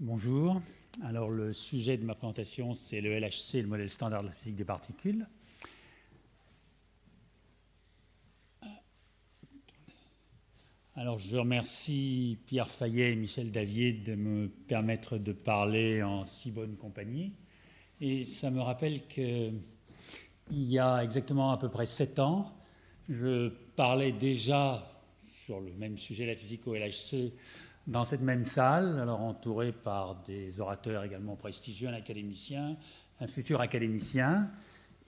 Bonjour. Alors le sujet de ma présentation, c'est le LHC, le modèle standard de la physique des particules. Alors je remercie Pierre Fayet et Michel Davier de me permettre de parler en si bonne compagnie. Et ça me rappelle qu'il y a exactement à peu près 7 ans, je parlais déjà sur le même sujet, la physique au LHC, dans cette même salle, alors entouré par des orateurs également prestigieux, un académicien, un futur académicien,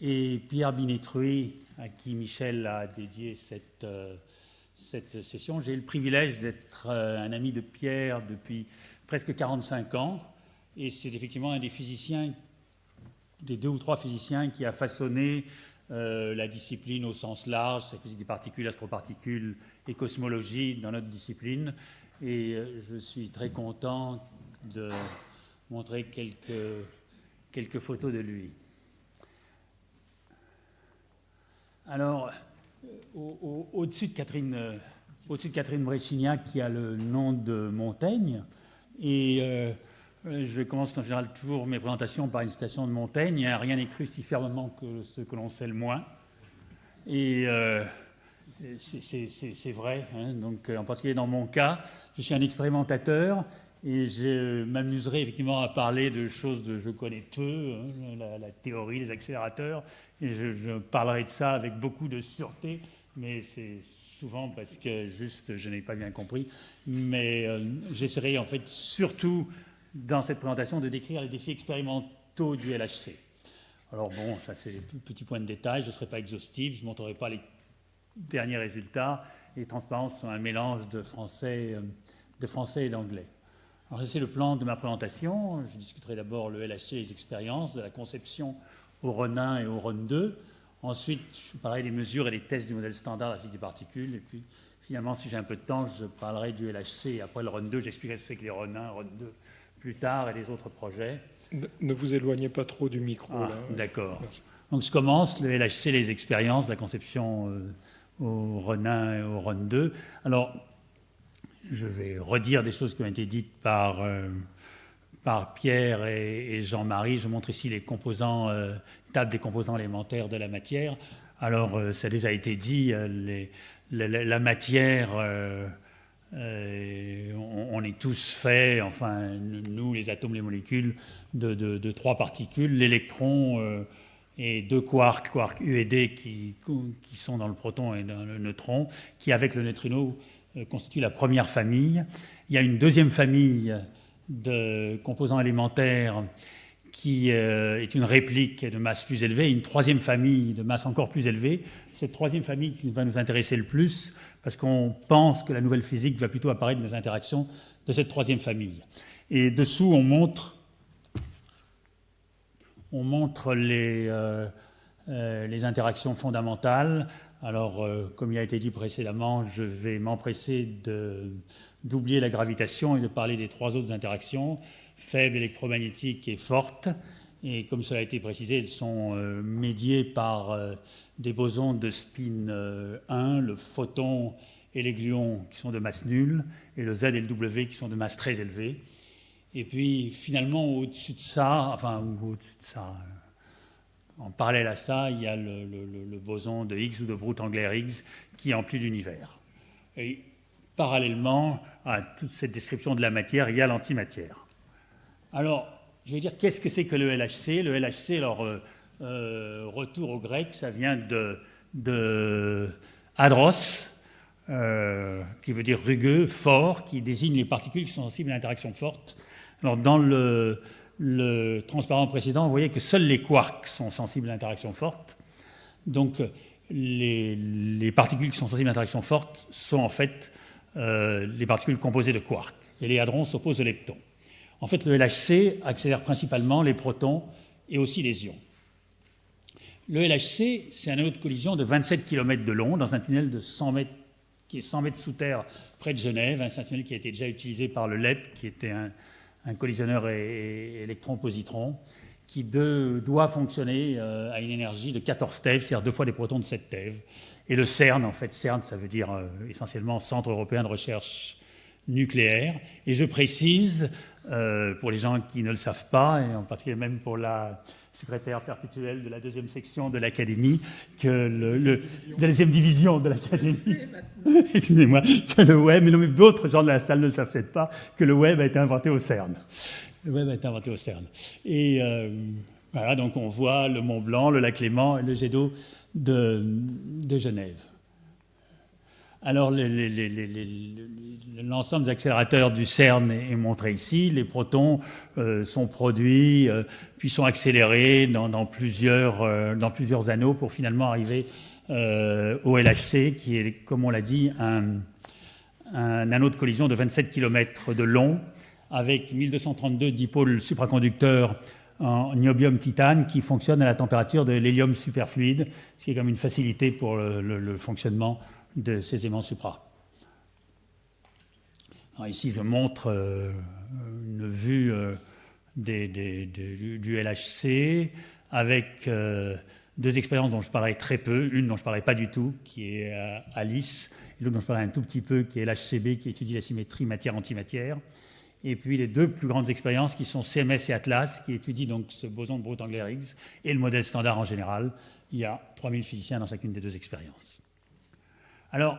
et Pierre Binetruy, à qui Michel a dédié cette session. J'ai eu le privilège d'être un ami de Pierre depuis presque 45 ans, et c'est effectivement un des physiciens, des 2 ou 3 physiciens qui a façonné la discipline au sens large, la physique des particules, astroparticules et cosmologie dans notre discipline. Et je suis très content de montrer quelques photos de lui. Alors, au-dessus de Catherine Bréchignac, qui a le nom de Montaigne, et je commence en général toujours mes présentations par une citation de Montaigne, « Rien n'est cru si fermement que ce que l'on sait le moins ». Et c'est vrai, hein, donc en particulier dans mon cas, je suis un expérimentateur et je m'amuserai effectivement à parler de choses que je connais peu, hein, la théorie, les accélérateurs, et je parlerai de ça avec beaucoup de sûreté, mais c'est souvent parce que juste je n'ai pas bien compris, mais j'essaierai en fait surtout dans cette présentation de décrire les défis expérimentaux du LHC. Alors bon, ça c'est des petits points de détail, je ne serai pas exhaustif, je ne montrerai pas les derniers résultats. Les transparences sont un mélange de français et d'anglais. Alors ça c'est le plan de ma présentation. Je discuterai d'abord le LHC et les expériences, de la conception au RON 1 et au RON 2. Ensuite, je parlerai des mesures et des tests du modèle standard de la physique des particules. Et puis finalement, si j'ai un peu de temps, je parlerai du LHC et après le RON 2, j'expliquerai ce que c'est que les RON 1, RON 2 plus tard et les autres projets. Ne vous éloignez pas trop du micro. Là. D'accord. Donc je commence, le LHC, les expériences, la conception au RON 1 et au RON 2. Alors, je vais redire des choses qui ont été dites par Pierre et Jean-Marie. Je montre ici les composants, table des composants élémentaires de la matière. Alors, ça a déjà été dit, la matière, on est tous faits, enfin, nous, les atomes, les molécules, de 3 particules, l'électron et 2 quarks U et D qui sont dans le proton et dans le neutron, qui avec le neutrino constituent la première famille. Il y a une deuxième famille de composants élémentaires qui est une réplique de masse plus élevée, et une troisième famille de masse encore plus élevée. Cette troisième famille qui va nous intéresser le plus, parce qu'on pense que la nouvelle physique va plutôt apparaître dans les interactions de cette troisième famille. Et dessous, on montre les interactions fondamentales. Alors, comme il a été dit précédemment, je vais m'empresser d'oublier la gravitation et de parler des 3 autres interactions, faibles, électromagnétiques et fortes. Et comme cela a été précisé, elles sont médiées par des bosons de spin 1, le photon et les gluons qui sont de masse nulle, et le Z et le W qui sont de masse très élevée. Et puis, finalement, au-dessus de ça, en parallèle à ça, il y a le boson de Higgs ou de Brute-Engler-Higgs qui emplit l'univers. Et parallèlement à toute cette description de la matière, il y a l'antimatière. Alors, je vais dire, qu'est-ce que c'est que le LHC ? Le LHC, alors, retour au grec, ça vient de hadros, qui veut dire rugueux, fort, qui désigne les particules qui sont sensibles à l'interaction forte. Alors, dans le transparent précédent, vous voyez que seuls les quarks sont sensibles à l'interaction forte. Donc, les particules qui sont sensibles à l'interaction forte sont en fait les particules composées de quarks. Et les hadrons s'opposent aux leptons. En fait, le LHC accélère principalement les protons et aussi les ions. Le LHC, c'est un anneau de collision de 27 km de long dans un tunnel de 100 mètres, qui est 100 mètres sous terre près de Genève. C'est un tunnel qui a été déjà utilisé par le LEP, qui était un collisionneur électron-positron, qui doit fonctionner à une énergie de 14 TeV, c'est-à-dire 2 fois des protons de 7 TeV. Et le CERN, en fait, CERN, ça veut dire essentiellement Centre européen de recherche nucléaire. Et je précise, pour les gens qui ne le savent pas, et en particulier même pour la secrétaire perpétuelle de la deuxième section de l'Académie, que de la deuxième division de l'Académie, excusez-moi, que le web, mais d'autres gens de la salle ne le savent peut-être pas, que le web a été inventé au CERN. Le web a été inventé au CERN. Et voilà, donc on voit le Mont Blanc, le lac Léman et le jet d'eau de Genève. Alors, l'ensemble des accélérateurs du CERN est montré ici. Les protons sont produits, puis sont accélérés dans plusieurs anneaux pour finalement arriver au LHC, qui est, comme on l'a dit, un anneau de collision de 27 km de long, avec 1232 dipôles supraconducteurs en niobium-titane qui fonctionnent à la température de l'hélium superfluide, ce qui est comme une facilité pour le fonctionnement de ces aimants supra. Alors ici, je montre une vue du LHC avec deux expériences dont je parlerai très peu, une dont je ne parlerai pas du tout, qui est ALICE, et l'autre dont je parlerai un tout petit peu, qui est l'HCB, qui étudie la symétrie matière-antimatière. Et puis les deux plus grandes expériences qui sont CMS et Atlas, qui étudient donc ce boson de Brout-Englert-Higgs et le modèle standard en général. Il y a 3000 physiciens dans chacune des deux expériences. Alors,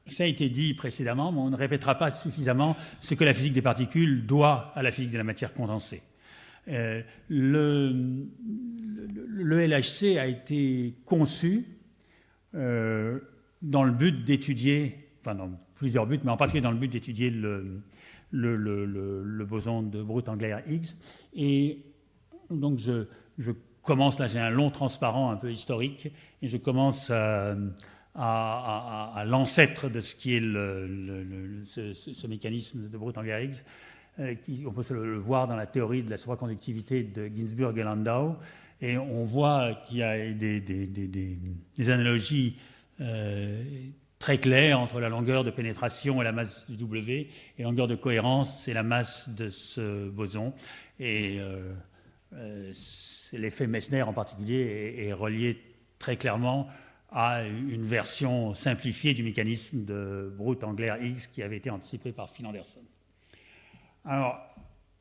ça a été dit précédemment, mais on ne répétera pas suffisamment ce que la physique des particules doit à la physique de la matière condensée. Le LHC a été conçu dans le but d'étudier, enfin dans plusieurs buts, mais en particulier dans le but d'étudier le boson de Brout-Englert-Higgs. Et donc je commence, là j'ai un long transparent un peu historique, et je commence à l'ancêtre de ce qui est ce mécanisme de Brout-Englert-Higgs, on peut le voir dans la théorie de la supraconductivité de Ginzburg et Landau, et on voit qu'il y a des analogies très claires entre la longueur de pénétration et la masse du W, et la longueur de cohérence et la masse de ce boson. Et l'effet Meissner en particulier est relié très clairement à une version simplifiée du mécanisme de Brout-Englert-Higgs qui avait été anticipé par Phil Anderson. Alors,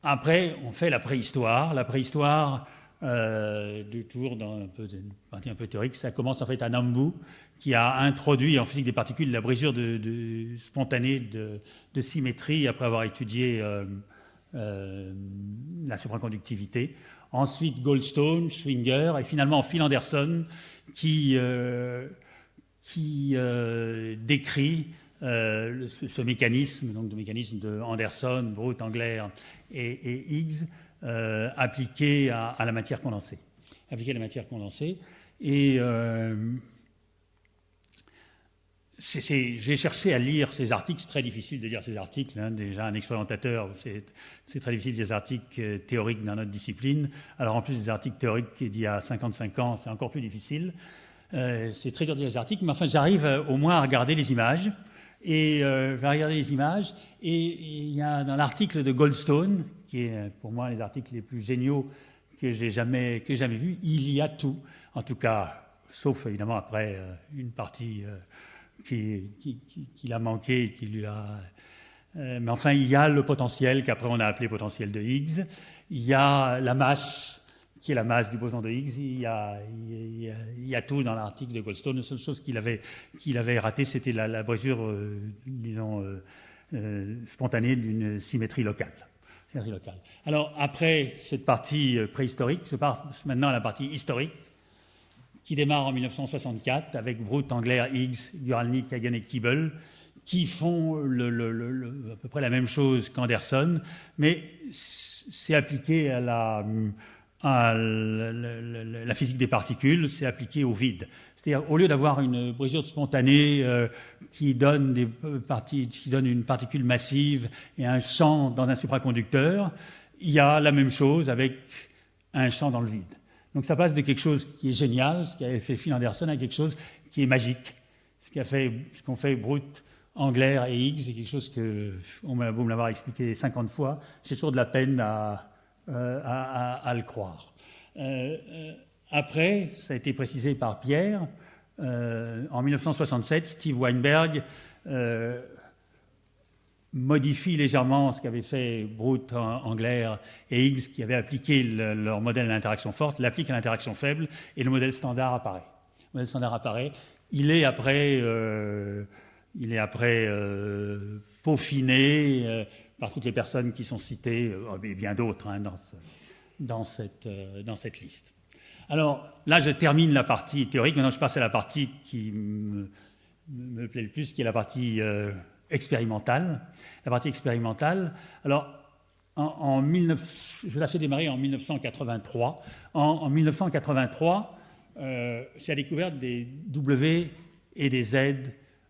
après, on fait la préhistoire. La préhistoire, du tour dans une partie un peu théorique, ça commence en fait à Nambu, qui a introduit en physique des particules la brisure spontanée de symétrie après avoir étudié la supraconductivité. Ensuite, Goldstone, Schwinger, et finalement Phil Anderson, qui décrit ce mécanisme, donc le mécanisme de Anderson, Brout, Englert et Higgs, appliqué à la matière condensée. Et j'ai cherché à lire ces articles. C'est très difficile de lire ces articles. Hein. Déjà, un expérimentateur, c'est très difficile de lire des articles théoriques dans notre discipline. Alors, en plus des articles théoriques d'il y a 55 ans, c'est encore plus difficile. C'est très dur de lire les articles, mais enfin, j'arrive au moins à regarder les images. Et il y a dans l'article de Goldstone, qui est pour moi les articles les plus géniaux que j'ai jamais vus, il y a tout. En tout cas, sauf évidemment après une partie qu'il a manqué, mais enfin, il y a le potentiel qu'après on a appelé potentiel de Higgs. Il y a la masse, qui est la masse du boson de Higgs. Il y a tout dans l'article de Goldstone. La seule chose qu'il avait ratée, c'était la brisure, spontanée d'une symétrie locale. Alors, après cette partie préhistorique, je passe maintenant à la partie historique, qui démarre en 1964 avec Brout, Englert, Higgs, Guralnik, Kagan et Keeble, qui font à peu près la même chose qu'Anderson, mais c'est appliqué à la physique des particules, c'est appliqué au vide. C'est-à-dire, au lieu d'avoir une brisure spontanée qui donne une particule massive et un champ dans un supraconducteur, il y a la même chose avec un champ dans le vide. Donc ça passe de quelque chose qui est génial, ce qu'avait fait Phil Anderson, à quelque chose qui est magique. Ce qu'ont fait Brout, Englert et Higgs, c'est quelque chose que, on m'a beau me l'avoir expliqué 50 fois, j'ai toujours de la peine à le croire. Après, ça a été précisé par Pierre, en 1967, Steve Weinberg modifie légèrement ce qu'avaient fait Brute, Angler et Higgs, qui avaient appliqué leur modèle à l'interaction forte, l'applique à l'interaction faible, et le modèle standard apparaît. Le modèle standard apparaît. Il est après peaufiné par toutes les personnes qui sont citées, et bien d'autres dans cette liste. Alors là, je termine la partie théorique. Maintenant, je passe à la partie qui me plaît le plus, qui est la partie expérimentale. La partie expérimentale, alors, je la fais démarrer en 1983. En 1983, c'est la découverte des W et des Z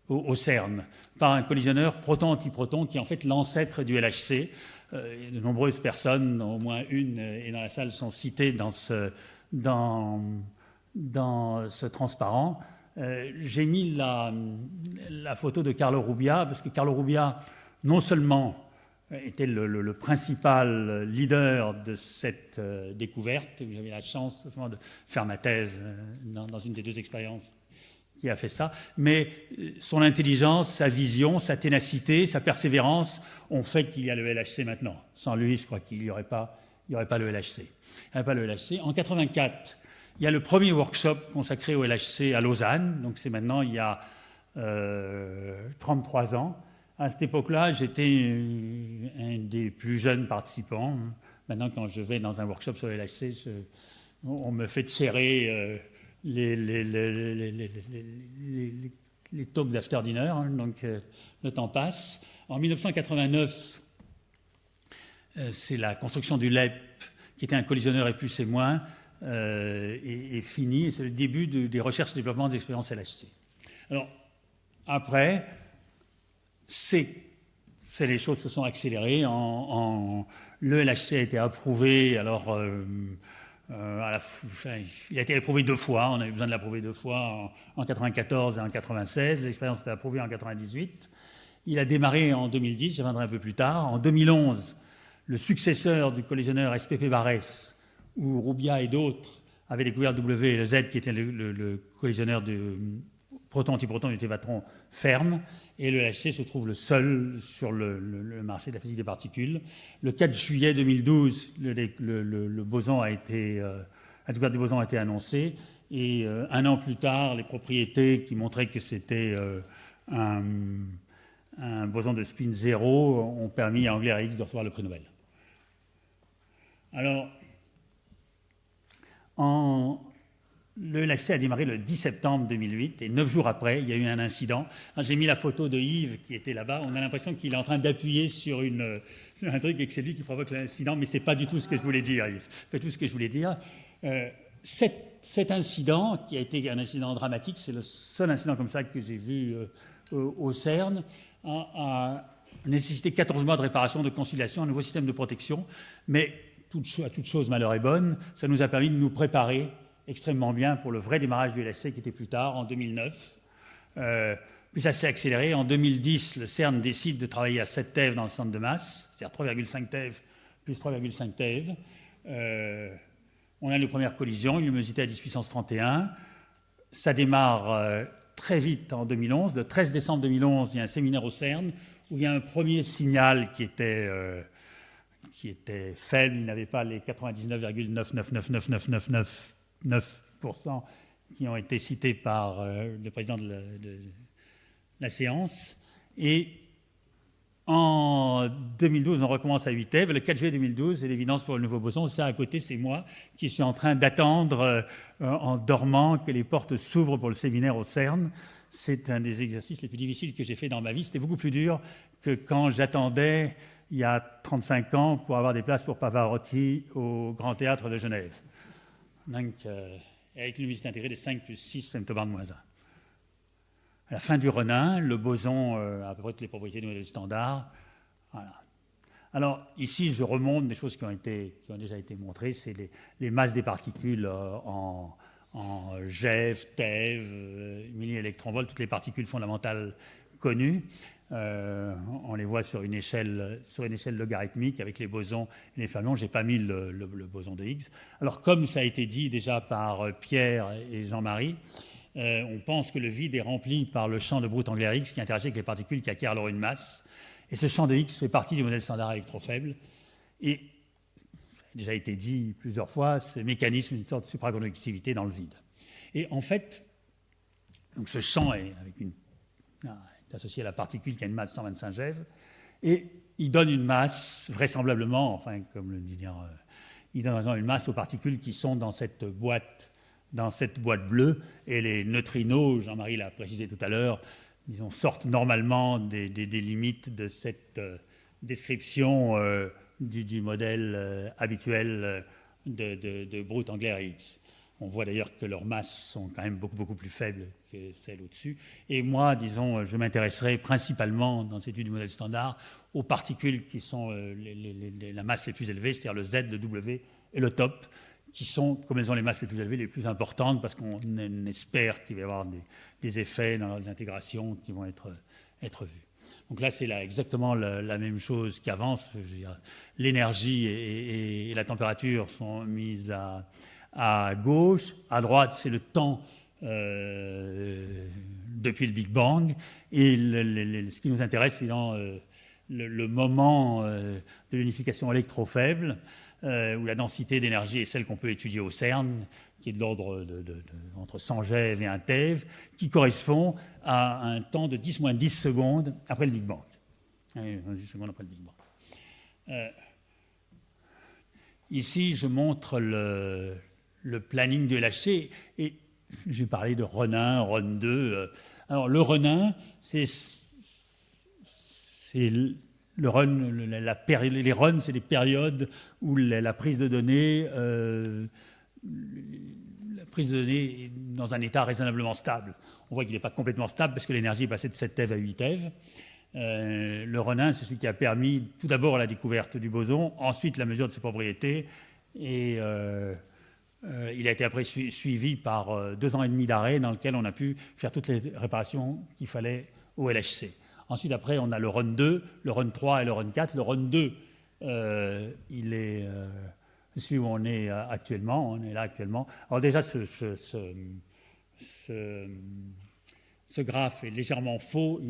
au CERN par un collisionneur proton-antiproton qui est en fait l'ancêtre du LHC. De nombreuses personnes, au moins une et dans la salle, sont citées dans ce transparent. J'ai mis la photo de Carlo Rubbia, parce que Carlo Rubbia, non seulement était le principal leader de cette découverte, j'avais la chance de faire ma thèse dans une des deux expériences qui a fait ça, mais son intelligence, sa vision, sa ténacité, sa persévérance ont fait qu'il y a le LHC maintenant. Sans lui, je crois qu'il n'y aurait pas le LHC. Il n'y aurait pas le LHC. En 1984, il y a le premier workshop consacré au LHC à Lausanne, donc c'est maintenant il y a 33 ans. À cette époque-là, j'étais un des plus jeunes participants. Maintenant, quand je vais dans un workshop sur le LHC, on me fait serrer les talks d'after dinner, donc le temps passe. En 1989, c'est la construction du LEP, qui était un collisionneur et plus et moins, est fini, et c'est le début des recherches et développement des expériences LHC. Alors, après, les choses se sont accélérées. Le LHC a été approuvé, alors il a été approuvé 2 fois, on a eu besoin de l'approuver 2 fois, en 1994 et en 1996, l'expérience a été approuvée en 1998. Il a démarré en 2010, je reviendrai un peu plus tard. En 2011, le successeur du collisionneur SPP Barès, où Rubbia et d'autres avaient découvert W et le Z, qui était le collisionneur de proton-antiproton du Tévatron ferme, et le LHC se trouve le seul sur le marché de la physique des particules. Le 4 juillet 2012, le boson la découverte du boson a été annoncée, et 1 an plus tard, les propriétés qui montraient que c'était un boson de spin 0 ont permis à Angler et à Higgs de recevoir le prix Nobel. Alors, le LHC a démarré le 10 septembre 2008 et 9 jours après, il y a eu un incident. J'ai mis la photo de Yves qui était là-bas. On a l'impression qu'il est en train d'appuyer sur un truc et que c'est lui qui provoque l'incident, mais ce n'est pas du tout ce que je voulais dire, Yves. Pas du tout ce que je voulais dire. Cet incident, qui a été un incident dramatique, c'est le seul incident comme ça que j'ai vu au CERN, a nécessité 14 mois de réparation, de conciliation, un nouveau système de protection, mais à toute chose, malheur est bonne, ça nous a permis de nous préparer extrêmement bien pour le vrai démarrage du LHC qui était plus tard, en 2009. Puis ça s'est accéléré. En 2010, le CERN décide de travailler à 7 TeV dans le centre de masse, c'est-à-dire 3,5 TeV plus 3,5 TeV. On a une première collision, une luminosité à 10 puissance 31. Ça démarre très vite en 2011. Le 13 décembre 2011, il y a un séminaire au CERN où il y a un premier signal qui était faible. Il n'avait pas les 99,999999% qui ont été cités par le président de la séance. Et en 2012, on recommence à 8 TeV. Le 4 juillet 2012, c'est l'évidence pour le nouveau boson. Ça, à côté, c'est moi qui suis en train d'attendre, en dormant, que les portes s'ouvrent pour le séminaire au CERN. C'est un des exercices les plus difficiles que j'ai fait dans ma vie. C'était beaucoup plus dur que quand j'attendais, il y a 35 ans, pour avoir des places pour Pavarotti au Grand Théâtre de Genève. Donc, avec une luminosité intégrée des 5 plus 6 femtobarres de moins 1. À la fin du Renin, le boson a à peu près toutes les propriétés du modèle standard. Voilà. Alors, ici, je remonte des choses qui ont déjà été montrées. C'est les masses des particules en GeV, TeV, milliélectronvolts, toutes les particules fondamentales connues. On les voit sur une échelle logarithmique avec les bosons et les fermions. Je n'ai pas mis le boson de Higgs. Alors, comme ça a été dit déjà par Pierre et Jean-Marie, on pense que le vide est rempli par le champ de Brute-Angler-Higgs qui interagit avec les particules qui acquièrent alors une masse. Et ce champ de Higgs fait partie du modèle standard électrofaible. Et, ça a déjà été dit plusieurs fois, ce mécanisme est une sorte de supraconductivité dans le vide. Et en fait, donc ce champ est associé à la particule qui a une masse 125 GeV, et il donne une masse, vraisemblablement, enfin, comme le dit, il donne une masse aux particules qui sont dans cette boîte bleue, et les neutrinos, Jean-Marie l'a précisé tout à l'heure, disons, sortent normalement des limites de cette description du modèle habituel de Brute-Angler-Higgs. On voit d'ailleurs que leurs masses sont quand même beaucoup plus faibles que celles au-dessus. Et moi, disons, je m'intéresserai principalement, dans cette étude du modèle standard, aux particules qui sont la masse les plus élevée, c'est-à-dire le Z, le W et le top, qui sont, comme elles ont les masses les plus élevées, les plus importantes, parce qu'on espère qu'il va y avoir des effets dans les intégrations qui vont être vus. Donc là, c'est exactement la même chose qu'avant. L'énergie et la température sont mises à gauche. À droite, c'est le temps depuis le Big Bang. Et ce qui nous intéresse, c'est dans le moment de l'unification électrofaible, où la densité d'énergie est celle qu'on peut étudier au CERN, qui est de l'ordre entre 100 GeV et 1 TeV, qui correspond à un temps de 10-10 secondes après le Big Bang. 10 secondes après le Big Bang. Ici, je montre le planning du LHC, et j'ai parlé de RUN 1, RUN 2. Alors, le RUN 1, c'est le run, les runs, c'est les périodes où la prise de données est dans un état raisonnablement stable. On voit qu'il n'est pas complètement stable parce que l'énergie est passée de 7 TeV à 8 TeV. Le RUN 1, c'est celui qui a permis tout d'abord la découverte du boson, ensuite la mesure de ses propriétés, et il a été après suivi par 2 ans et demi d'arrêt dans lequel on a pu faire toutes les réparations qu'il fallait au LHC. Ensuite, après, on a le RUN 2, le RUN 3 et le RUN 4. Le RUN 2, il est celui où on est actuellement. On est là actuellement. Alors déjà, ce graphe est légèrement faux.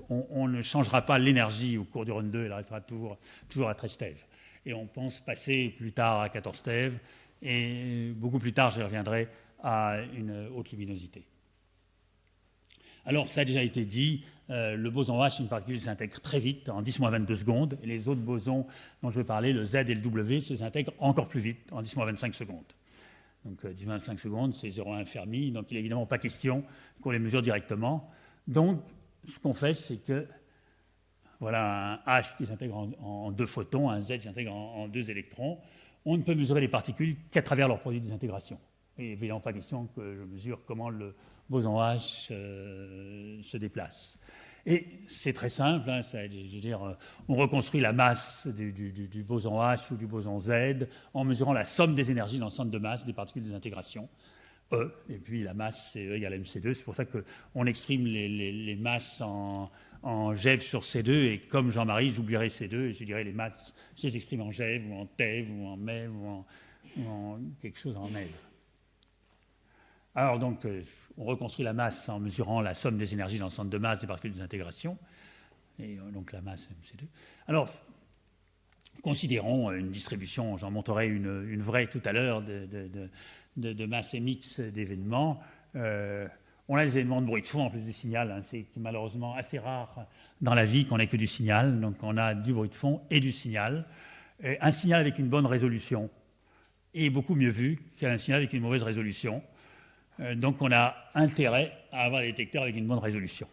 On ne changera pas l'énergie au cours du RUN 2. Elle restera toujours à 13 TeV. Et on pense passer plus tard à 14 TeV. Et beaucoup plus tard, je reviendrai à une haute luminosité. Alors, ça a déjà été dit, le boson H, une particule, s'intègre très vite, en 10-22 secondes, et les autres bosons dont je vais parler, le Z et le W, se s'intègrent encore plus vite, en 10-25 secondes. Donc, 10-25 secondes, c'est 0,1 Fermi, donc il n'est évidemment pas question qu'on les mesure directement. Donc, ce qu'on fait, c'est que, voilà un H qui s'intègre en 2 photons, un Z qui s'intègre en 2 électrons. On ne peut mesurer les particules qu'à travers leur produit de désintégration. Et évidemment, pas question que je mesure comment le boson H se déplace. Et c'est très simple, hein, je veux dire, on reconstruit la masse du boson H ou du boson Z en mesurant la somme des énergies dans le centre de masse des particules de désintégration, E, et puis la masse c'est E égale MC2. C'est pour ça qu'on exprime les masses en GeV sur C2, et comme Jean-Marie, j'oublierai C2, et je dirais les masses, je les exprime en GeV ou en TeV ou en MeV ou en quelque chose en MeV. Alors donc, on reconstruit la masse en mesurant la somme des énergies dans le centre de masse des particules de désintégration, et donc la masse MC2. Alors, considérons une distribution, j'en montrerai une vraie tout à l'heure, de masse MX d'événements. On a des éléments de bruit de fond en plus du signal, hein, c'est malheureusement assez rare dans la vie qu'on n'ait que du signal, donc on a du bruit de fond et du signal. Un signal avec une bonne résolution est beaucoup mieux vu qu'un signal avec une mauvaise résolution. Donc on a intérêt à avoir des détecteurs avec une bonne résolution.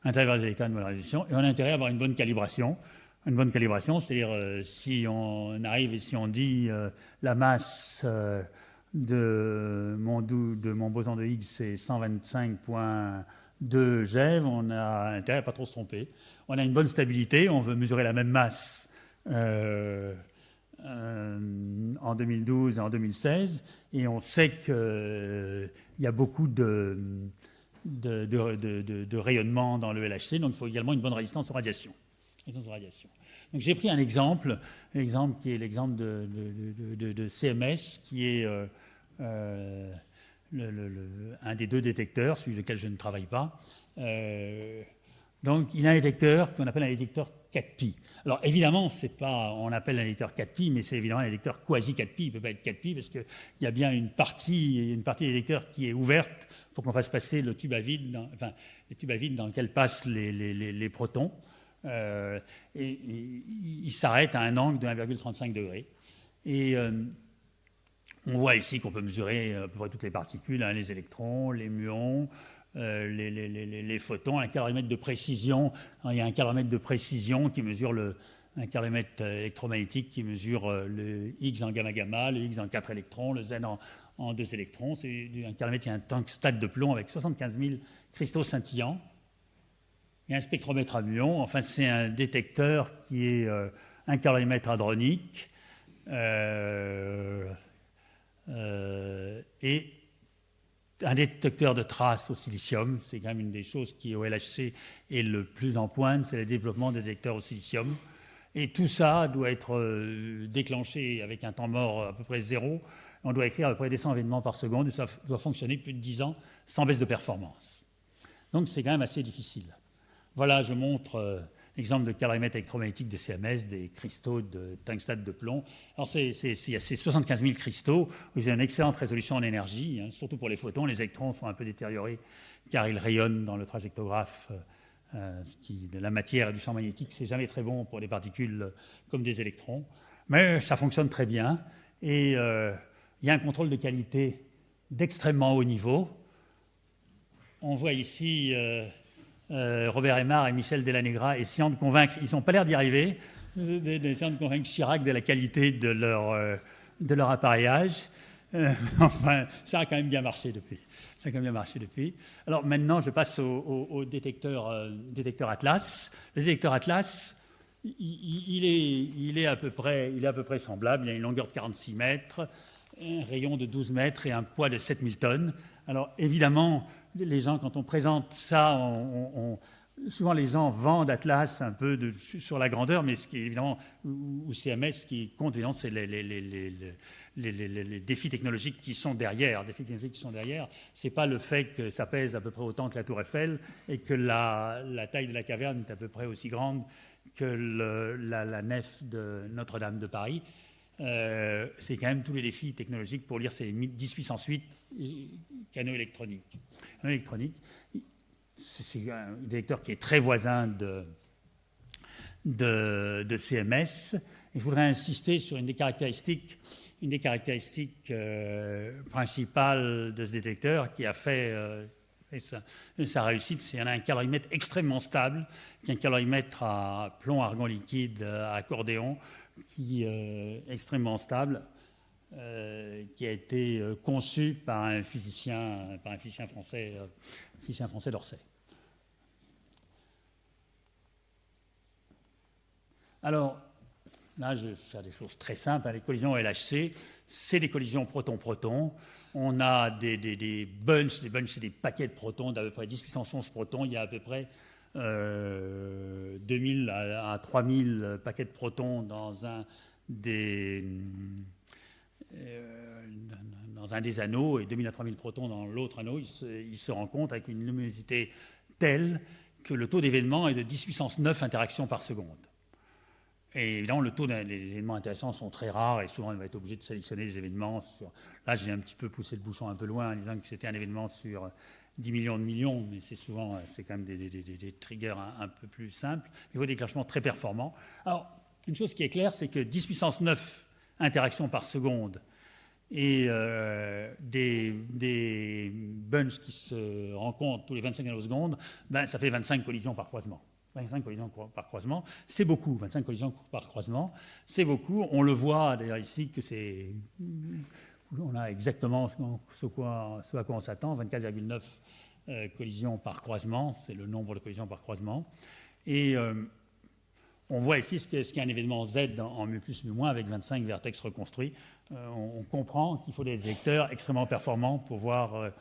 Intérêt à avoir des détecteurs avec une bonne résolution, et on a intérêt à avoir une bonne calibration. Une bonne calibration, c'est-à-dire si on arrive et si on dit la masse de mon boson de Higgs c'est 125,2 GeV, on a intérêt à ne pas trop se tromper. On a une bonne stabilité, on veut mesurer la même masse en 2012 et en 2016, et on sait qu'il y a beaucoup de rayonnement dans le LHC, donc il faut également une bonne résistance aux radiations. Donc j'ai pris un exemple qui est l'exemple de CMS, qui est un des 2 détecteurs, celui lequel je ne travaille pas. Donc, il a un détecteur qu'on appelle un détecteur 4pi. Alors, évidemment, on appelle un détecteur 4pi, mais c'est évidemment un détecteur quasi 4pi. Il ne peut pas être 4pi parce qu'il y a bien une partie des détecteurs qui est ouverte pour qu'on fasse passer le tube à vide, dans lequel passent les protons. Et il s'arrête à un angle de 1,35 degrés. Et on voit ici qu'on peut mesurer à peu près toutes les particules, hein, les électrons, les muons, les photons, un calorimètre de précision. Alors, il y a un calorimètre de précision qui mesure un calorimètre électromagnétique qui mesure le X en gamma-gamma, le X en 4 électrons, le Z en 2 électrons. C'est un calorimètre qui a un tungstate de plomb avec 75 000 cristaux scintillants. Il y a un spectromètre à muons. Enfin, c'est un détecteur qui est un calorimètre hadronique et un détecteur de traces au silicium. C'est quand même une des choses qui, au LHC, est le plus en pointe, c'est le développement des détecteurs au silicium. Et tout ça doit être déclenché avec un temps mort à peu près 0. On doit écrire à peu près des 100 événements par seconde, et ça doit fonctionner plus de 10 ans sans baisse de performance. Donc c'est quand même assez difficile. Voilà, je montre l'exemple de calorimètre électromagnétique de CMS, des cristaux de tungstate de plomb. Alors, il y a ces 75 000 cristaux, vous avez une excellente résolution en énergie, hein, surtout pour les photons. Les électrons sont un peu détériorés car ils rayonnent dans le trajectographe. De la matière et du champ magnétique, c'est jamais très bon pour des particules comme des électrons. Mais ça fonctionne très bien. Et il y a un contrôle de qualité d'extrêmement haut niveau. On voit ici Robert Aymar et Michel Delanegra essayant de convaincre, ils n'ont pas l'air d'y arriver, essayant de convaincre Chirac de la qualité de leur appareillage. Enfin, ça a quand même bien marché depuis. Alors maintenant, je passe au détecteur Atlas. Le détecteur Atlas, il est à peu près semblable. Il a une longueur de 46 mètres, un rayon de 12 mètres et un poids de 7000 tonnes. Alors évidemment, les gens, quand on présente ça, souvent les gens vendent Atlas un peu sur la grandeur, mais ce qui est évidemment, ou CMS, ce qui compte évidemment, c'est les défis technologiques qui sont derrière. C'est pas le fait que ça pèse à peu près autant que la Tour Eiffel et que la taille de la caverne est à peu près aussi grande que la nef de Notre-Dame de Paris. C'est quand même tous les défis technologiques pour lire ces 10 puissance 8 canaux électroniques. C'est un détecteur qui est très voisin de CMS. Et je voudrais insister sur une des caractéristiques principales de ce détecteur qui a fait sa réussite. C'est un calorimètre extrêmement stable, qui est un calorimètre à plomb argon liquide à accordéon, qui est extrêmement stable, qui a été conçu par un physicien français d'Orsay. Alors, là, je vais faire des choses très simples. Les collisions LHC, c'est des collisions proton-proton. On a des bunches. Des bunches, c'est des paquets de protons d'à peu près 10 puissance 11 protons. Il y a à peu près 2000 à 3000 paquets de protons dans un des anneaux et 2000 à 3000 protons dans l'autre anneau. Ils se rencontrent avec une luminosité telle que le taux d'événement est de 10 puissance 9 interactions par seconde. Et évidemment, les événements intéressants sont très rares et souvent, on va être obligé de sélectionner des événements. Là, j'ai un petit peu poussé le bouchon un peu loin en disant que c'était un événement sur 10 millions de millions, mais c'est quand même des triggers un peu plus simples. Il faut des déclenchements très performants. Alors, une chose qui est claire, c'est que 10 puissance 9 interactions par seconde et des bunches qui se rencontrent tous les 25 nanosecondes, ça fait 25 collisions par croisement. 25 collisions par croisement, c'est beaucoup. 25 collisions par croisement, c'est beaucoup. On le voit d'ailleurs ici que on a exactement ce à quoi on s'attend, 24,9 collisions par croisement, c'est le nombre de collisions par croisement. Et on voit ici ce qu'est un événement Z en mu plus mu moins avec 25 vertex reconstruits. On comprend qu'il faut des détecteurs extrêmement performants pour voir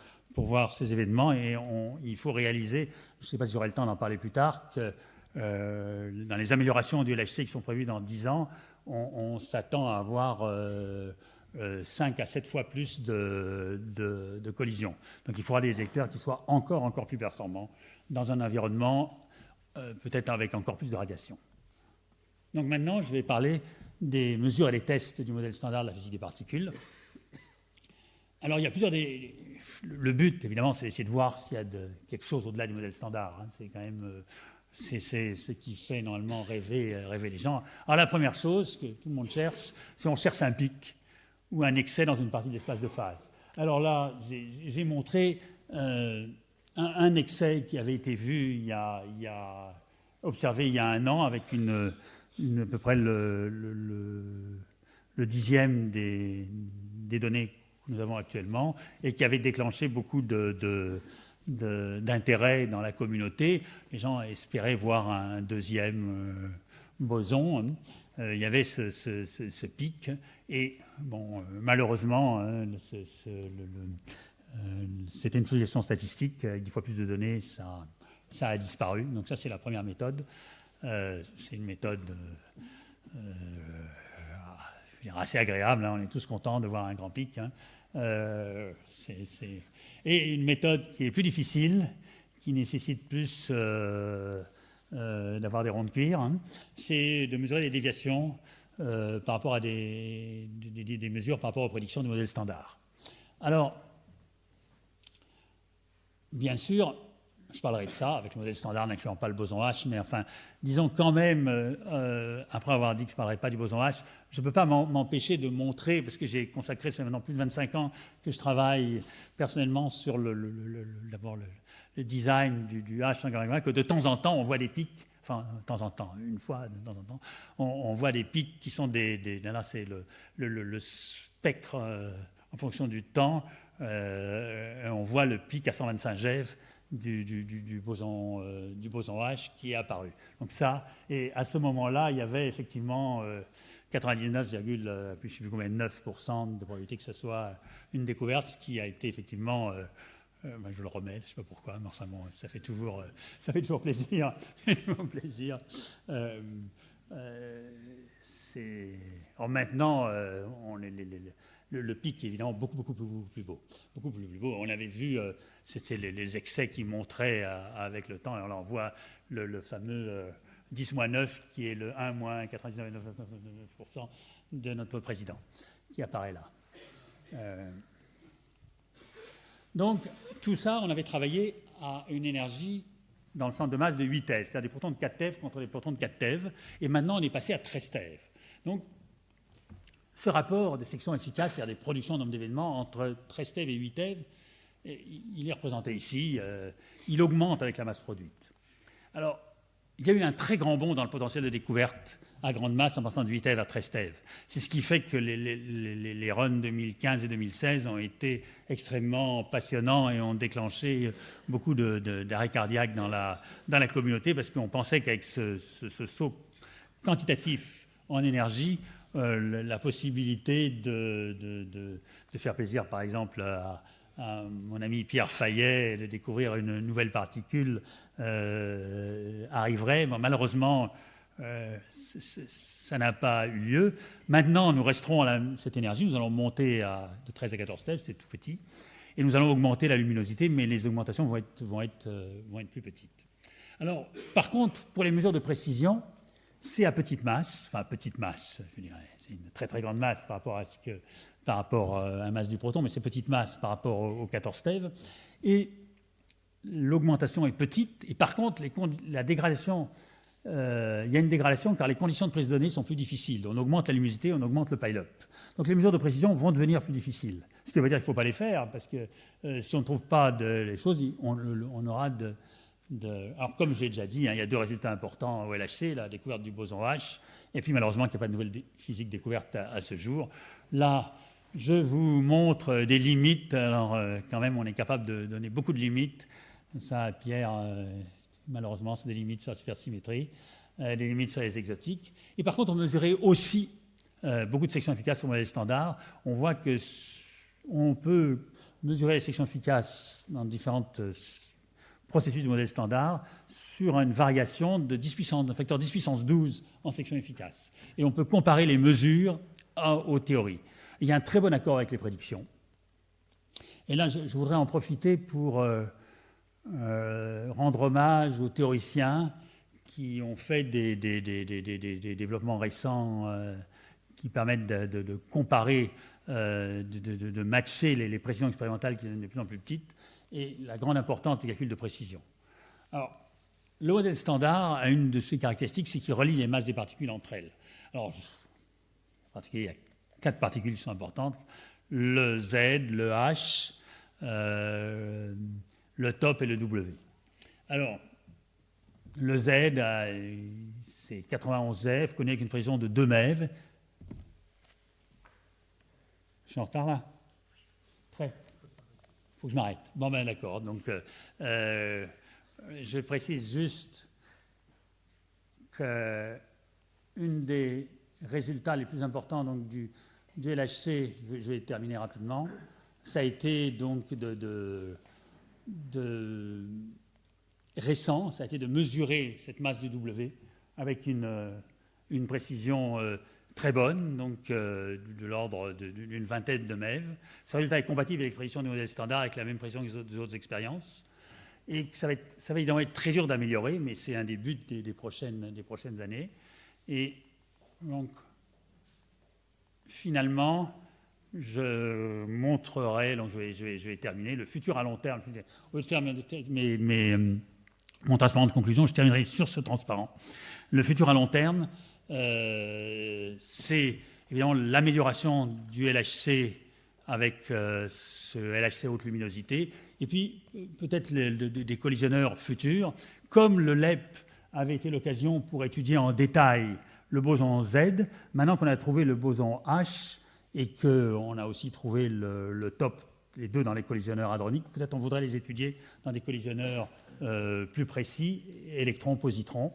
ces événements et il faut réaliser, je ne sais pas si j'aurai le temps d'en parler plus tard, que dans les améliorations du LHC qui sont prévues dans 10 ans, on s'attend à avoir 5 à 7 fois plus de collisions. Donc il faudra des détecteurs qui soient encore plus performants dans un environnement peut-être avec encore plus de radiation. Donc maintenant, je vais parler des mesures et des tests du modèle standard de la physique des particules. Alors, il y a plusieurs le but, évidemment, c'est d'essayer de voir s'il y a quelque chose au-delà du modèle standard. Hein. C'est quand même c'est ce qui fait normalement rêver les gens. Alors, la première chose que tout le monde cherche, c'est on cherche un pic ou un excès dans une partie de l'espace de phase. Alors là, j'ai montré un excès qui avait été vu observé il y a 1 an avec à peu près le dixième des données que nous avons actuellement et qui avait déclenché beaucoup d'intérêt dans la communauté. Les gens espéraient voir un deuxième boson. Il y avait ce pic et bon, malheureusement, c'était une fluctuation statistique avec 10 fois plus de données, ça a disparu. Donc ça, c'est la première méthode. C'est une méthode assez agréable. Hein. On est tous contents de voir un grand pic. Hein. Et une méthode qui est plus difficile, qui nécessite plus d'avoir des ronds de cuir, hein, c'est de mesurer les déviations par rapport à des mesures par rapport aux prédictions du modèle standard. Alors, bien sûr, je parlerai de ça avec le modèle standard n'incluant pas le boson H, mais enfin, disons quand même, après avoir dit que je ne parlerai pas du boson H, je ne peux pas m'empêcher de montrer, parce que j'ai consacré, ça fait maintenant plus de 25 ans que je travaille personnellement sur d'abord le design du H1,1, que de temps en temps, on voit des pics, enfin, de temps en temps, une fois, de temps en temps, on voit des pics qui sont là, c'est le spectre en fonction du temps, on voit le pic à 125 GeV du boson H qui est apparu. Donc ça, et à ce moment-là, il y avait effectivement 99,9% de probabilité que ce soit une découverte, ce qui a été effectivement, je le remets, je ne sais pas pourquoi, mais enfin bon, ça fait toujours plaisir. Alors maintenant, le pic est évidemment beaucoup plus beau. Beaucoup plus beau. On avait vu, c'était les excès qui montraient avec le temps. Alors là, on voit le fameux 10-9 qui est le 1-99,9% de notre président qui apparaît là. Donc, tout ça, on avait travaillé à une énergie dans le centre de masse de 8 TeV, c'est-à-dire des protons de 4 TeV contre des protons de 4 TeV. Et maintenant, on est passé à 13 TeV. Donc, ce rapport des sections efficaces, c'est-à-dire des productions en nombre d'événements entre 13 TeV et 8 TeV, il est représenté ici. Il augmente avec la masse produite. Alors, il y a eu un très grand bond dans le potentiel de découverte à grande masse en passant de 8 TeV à 13 TeV. C'est ce qui fait que les runs 2015 et 2016 ont été extrêmement passionnants et ont déclenché beaucoup d'arrêts cardiaques dans la communauté parce qu'on pensait qu'avec ce saut quantitatif en énergie, la possibilité de faire plaisir, par exemple, à mon ami Pierre Fayet, de découvrir une nouvelle particule arriverait. Bon, malheureusement, ça n'a pas eu lieu. Maintenant, nous resterons à cette énergie. Nous allons monter de 13 à 14 TeV, c'est tout petit. Et nous allons augmenter la luminosité, mais les augmentations vont être plus petites. Alors, par contre, pour les mesures de précision, c'est à petite masse, je dirais, c'est une très très grande masse par rapport à la masse du proton, mais c'est petite masse par rapport aux 14 TeV, et l'augmentation est petite, et par contre, la dégradation, il y a une dégradation car les conditions de prise de données sont plus difficiles. On augmente la luminosité, on augmente le pile-up. Donc les mesures de précision vont devenir plus difficiles. Ce qui veut dire qu'il ne faut pas les faire, parce que si on ne trouve pas les choses, on aura Alors, comme j'ai déjà dit, hein, il y a 2 résultats importants au LHC, la découverte du boson H, et puis malheureusement qu'il n'y a pas de nouvelle physique découverte à ce jour. Là, je vous montre des limites. Alors, quand même, on est capable de donner beaucoup de limites. Ça, Pierre, malheureusement, c'est des limites sur la supersymétrie, des limites sur les exotiques. Et par contre, on mesurait aussi beaucoup de sections efficaces sur le modèle standard. On voit qu'on peut mesurer les sections efficaces dans différentes processus du modèle standard sur une variation de facteur 10 puissance 12 en section efficace. Et on peut comparer les mesures aux théories. Il y a un très bon accord avec les prédictions. Et là, je voudrais en profiter pour rendre hommage aux théoriciens qui ont fait des développements récents qui permettent de comparer, de matcher les précisions expérimentales qui deviennent de plus en plus petites, et la grande importance des calculs de précision. Alors, le modèle standard a une de ses caractéristiques, c'est qu'il relie les masses des particules entre elles. Alors, en particulier, il y a 4 particules qui sont importantes, le Z, le H, le top et le W. Alors, le Z, c'est 91 F, connu avec une précision de 2 MeV. Je suis en retard là? Très. Il faut que je m'arrête. Bon, ben d'accord. Donc, je précise juste qu'une des résultats les plus importants donc, du LHC, je vais terminer rapidement, ça a été donc récent, ça a été de mesurer cette masse du W avec une précision très bonne, donc de l'ordre d'une vingtaine de MeV. Ce résultat est compatible avec les précisions du modèle standard avec la même précision que les autres expériences. Et ça va évidemment être très dur d'améliorer, mais c'est un des buts des prochaines années. Et donc, finalement, je montrerai, donc je vais terminer, le futur à long terme. Au lieu de faire mon transparent de conclusion, je terminerai sur ce transparent. Le futur à long terme, c'est évidemment l'amélioration du LHC avec ce LHC haute luminosité, et puis peut-être des collisionneurs futurs, comme le LEP avait été l'occasion pour étudier en détail le boson Z. Maintenant qu'on a trouvé le boson H et qu'on a aussi trouvé le top, les deux dans les collisionneurs hadroniques, peut-être on voudrait les étudier dans des collisionneurs plus précis, électrons-positrons.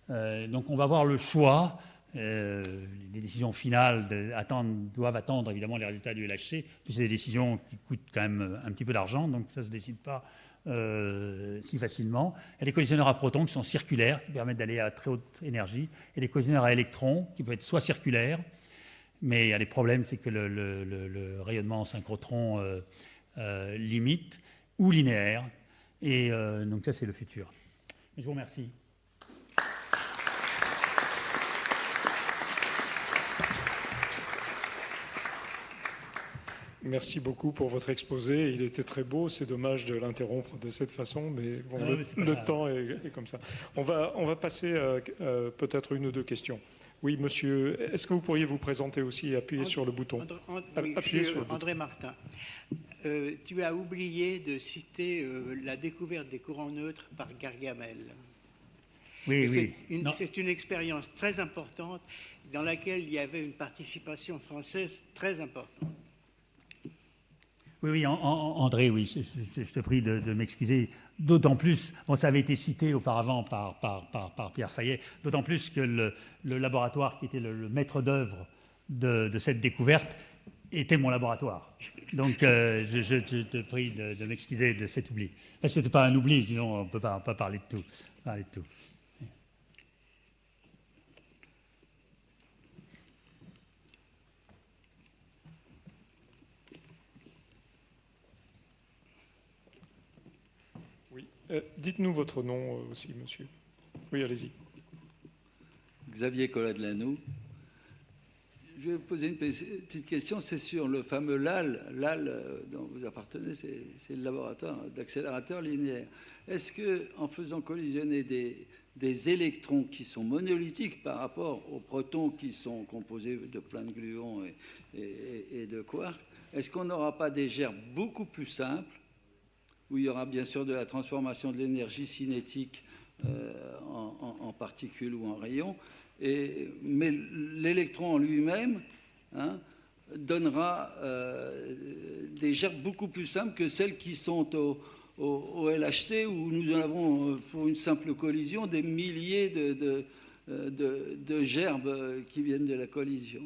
Donc on va avoir le choix. Les décisions finales doivent attendre évidemment les résultats du LHC, puis c'est des décisions qui coûtent quand même un petit peu d'argent, donc ça ne se décide pas si facilement. Il y a des collisionneurs à protons qui sont circulaires, qui permettent d'aller à très haute énergie, et des collisionneurs à électrons qui peuvent être soit circulaires, mais il y a des problèmes, c'est que le rayonnement en synchrotron limite, ou linéaire, et donc ça c'est le futur. Je vous remercie. Merci beaucoup pour votre exposé. Il était très beau. C'est dommage de l'interrompre de cette façon, mais bon, le temps est comme ça. On va passer peut-être une ou deux questions. Oui, monsieur, est-ce que vous pourriez vous présenter aussi et appuyer sur le bouton? Oui, je suis André Martin. Tu as oublié de citer la découverte des courants neutres par Gargamel. Oui, oui. C'est une expérience très importante dans laquelle il y avait une participation française très importante. Oui, André, oui, je te prie de m'excuser. D'autant plus, bon, ça avait été cité auparavant par Pierre Fayet, d'autant plus que le laboratoire qui était le maître d'œuvre de cette découverte était mon laboratoire. Donc, je te prie de m'excuser de cet oubli. Enfin, ce n'était pas un oubli, sinon on ne peut pas parler de tout. Dites-nous votre nom aussi, monsieur. Oui, allez-y. Xavier Collat-de-Lanoux. Je vais vous poser une petite question, c'est sur le fameux LAL. LAL dont vous appartenez, c'est le laboratoire d'accélérateur linéaire. Est-ce qu'en faisant collisionner des électrons qui sont monolithiques par rapport aux protons qui sont composés de plein de gluons et de quarks, est-ce qu'on n'aura pas des gerbes beaucoup plus simples, où il y aura bien sûr de la transformation de l'énergie cinétique en particules ou en rayons, mais l'électron en lui-même donnera des gerbes beaucoup plus simples que celles qui sont au LHC, où nous avons, pour une simple collision, des milliers de gerbes qui viennent de la collision.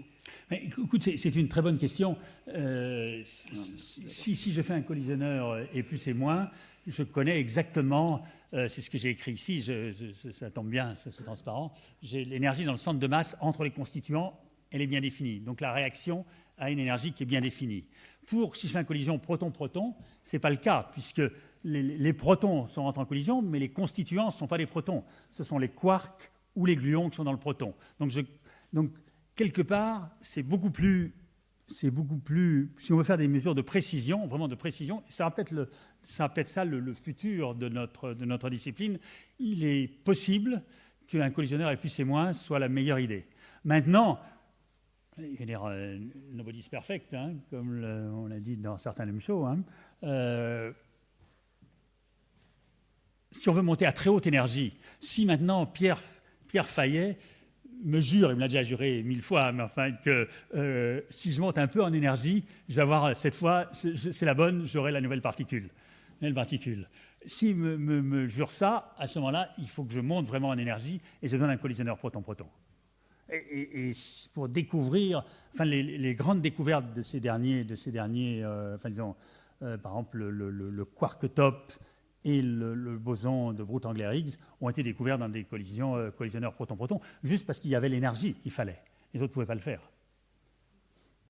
Mais, écoute, c'est une très bonne question. Si je fais un collisionneur et plus et moins, je connais exactement, c'est ce que j'ai écrit ici, ça tombe bien, c'est transparent, j'ai l'énergie dans le centre de masse entre les constituants, elle est bien définie. Donc la réaction à une énergie qui est bien définie. Si je fais une collision proton-proton, ce n'est pas le cas, puisque les protons sont rentrés en collision, mais les constituants ne sont pas les protons. Ce sont les quarks ou les gluons qui sont dans le proton. Donc quelque part, c'est beaucoup plus, si on veut faire des mesures de précision, vraiment de précision, ça va peut-être ça le futur de notre discipline. Il est possible qu'un collisionneur épus-et- soit la meilleure idée. Maintenant, je veux dire, nobody's perfect, hein, comme on l'a dit dans certains Lem Show. Hein. Si on veut monter à très haute énergie, si maintenant Pierre Fayet me jure, il me l'a déjà juré 1000 fois, mais enfin que si je monte un peu en énergie, je vais avoir cette fois, c'est la bonne, j'aurai la nouvelle particule. S'il me jure ça, à ce moment-là, il faut que je monte vraiment en énergie et je donne un collisionneur proton-proton. Et pour découvrir, enfin les grandes découvertes de ces derniers enfin disons, par exemple le quark top et le boson de Brooks-Angler-Higgs ont été découverts dans des collisionneurs proton-proton, juste parce qu'il y avait l'énergie qu'il fallait. Les autres ne pouvaient pas le faire.